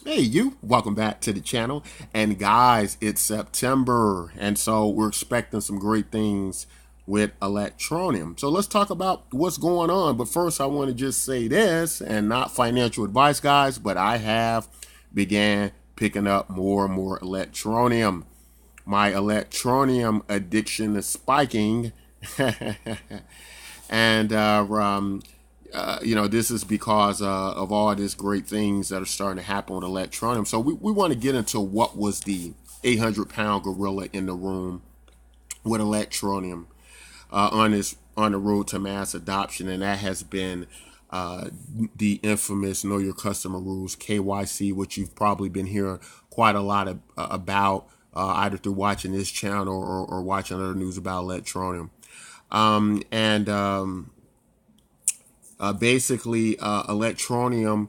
Hey, you, welcome back to the channel. And guys, it's September, and so we're expecting some great things with Electroneum. So let's talk about what's going on. But first, I want to just say this, and not financial advice, guys, but I have began picking up more and more Electroneum. My Electroneum addiction is spiking. and this is because of all these great things that are starting to happen with Electroneum. So we want to get into what was the 800-pound gorilla in the room with Electroneum on the road to mass adoption, and that has been the infamous Know Your Customer Rules (KYC), which you've probably been hearing quite a lot about either through watching this channel or watching other news about Electroneum. And basically, Electroneum,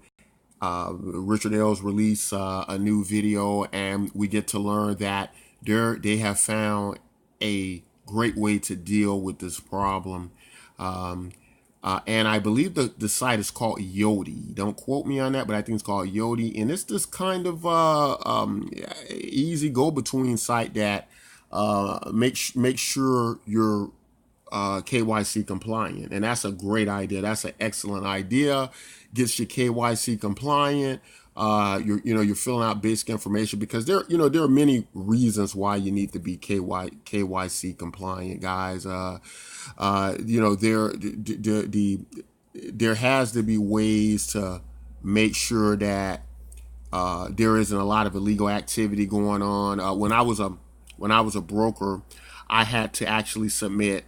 Richard Ailes released a new video, and we get to learn that they have found a great way to deal with this problem. And I believe the site is called Yodi. Don't quote me on that, but I think it's called Yodi. And it's this kind of easy go-between site that make sure you're KYC compliant, and that's a great idea. That's an excellent idea. Gets you KYC compliant. You're filling out basic information because there are many reasons why you need to be KYC compliant, guys. There has to be ways to make sure that there isn't a lot of illegal activity going on. When I was a broker, I had to actually submit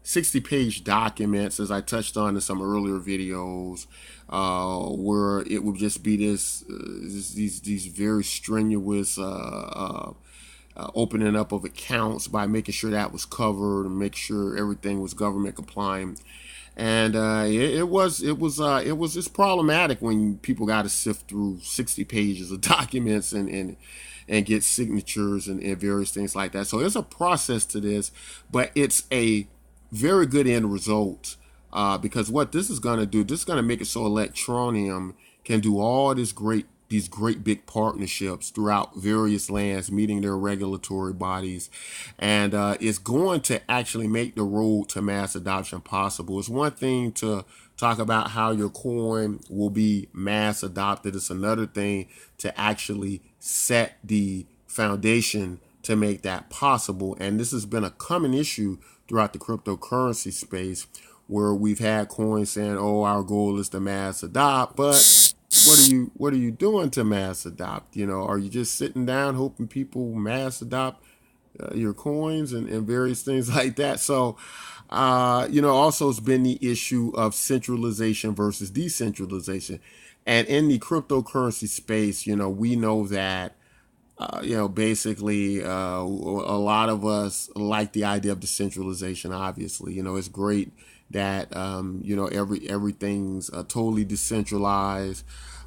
60-page documents, as I touched on in some earlier videos, where it would just be these very strenuous opening up of accounts by making sure that was covered and make sure everything was government compliant. And it was just problematic when people got to sift through 60 pages of documents and get signatures and various things like that. So there's a process to this, but it's a very good end result, because what this is going to do, this is going to make it so Electroneum can do all these great big partnerships throughout various lands, meeting their regulatory bodies, and it's going to actually make the road to mass adoption possible. It's one thing to talk about how your coin will be mass adopted. It's another thing to actually set the foundation to make that possible. And this has been a common issue throughout the cryptocurrency space, where we've had coins saying, "Oh, our goal is to mass adopt," but what are you doing to mass adopt? Are you just sitting down hoping people mass adopt your coins and various things like that? So, also it's been the issue of centralization versus decentralization, and in the cryptocurrency space, we know that basically, a lot of us like the idea of decentralization. Obviously, it's great that everything's totally decentralized.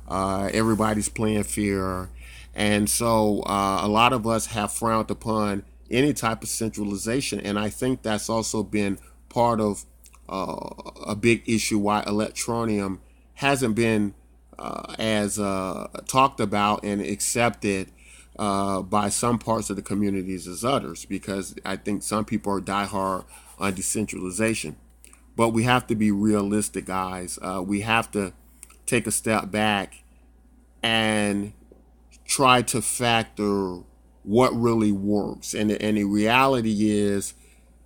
Everybody's playing fair, and so a lot of us have frowned upon any type of centralization, and I think that's also been part of a big issue why Electroneum hasn't been as talked about and accepted by some parts of the communities as others, because I think some people are diehard on decentralization. But we have to be realistic, guys. We have to take a step back and try to factor what really works. And the reality is,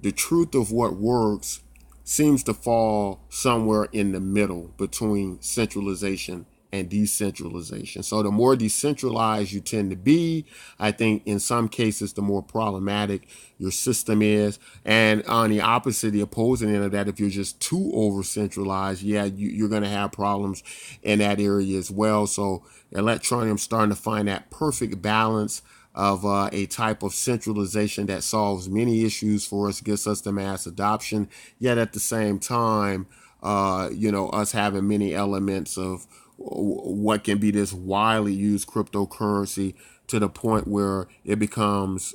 the truth of what works seems to fall somewhere in the middle between centralization and decentralization. So the more decentralized you tend to be, I think in some cases, the more problematic your system is. And on the opposite, the opposing end of that, if you're just too over centralized, you're going to have problems in that area as well. So Electroneum starting to find that perfect balance of a type of centralization that solves many issues for us, gets us to mass adoption, yet at the same time, us having many elements of what can be this widely used cryptocurrency to the point where it becomes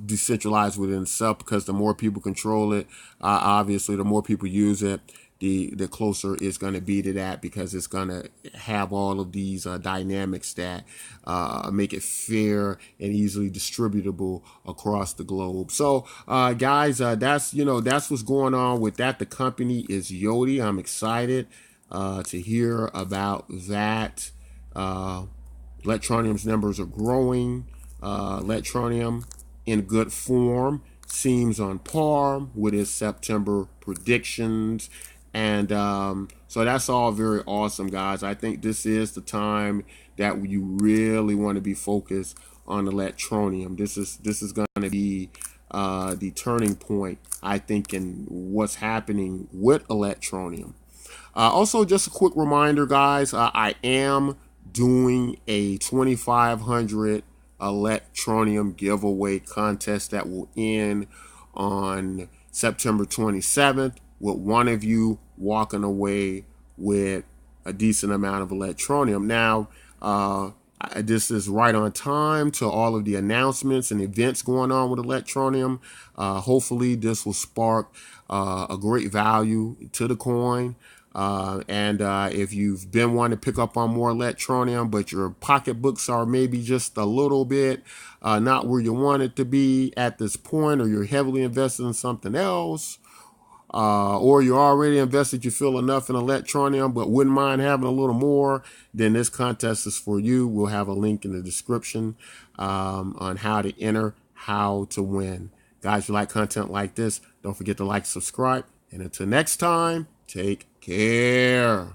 decentralized within itself, because the more people control it, obviously the more people use it, the closer it's going to be to that, because it's going to have all of these dynamics that make it fair and easily distributable across the globe. So guys, that's what's going on with that. The company is Yoti. I'm excited to hear about that. Electroneum's numbers are growing. Electroneum in good form, seems on par with his September predictions. And so that's all very awesome, guys. I think this is the time that you really want to be focused on Electroneum. This is going to be the turning point, I think, in what's happening with Electroneum. Also, just a quick reminder, guys, I am doing a 2,500 Electroneum giveaway contest that will end on September 27th, with one of you walking away with a decent amount of Electroneum. Now, this is right on time to all of the announcements and events going on with Electroneum. Hopefully, this will spark a great value to the coin. And if you've been wanting to pick up on more Electroneum, but your pocketbooks are maybe just a little bit not where you want it to be at this point, or you're heavily invested in something else, or you're already invested, you feel enough in Electroneum but wouldn't mind having a little more, then this contest is for you. We'll have a link in the description on how to enter, how to win. Guys, if you like content like this, don't forget to like, subscribe, and until next time, take care.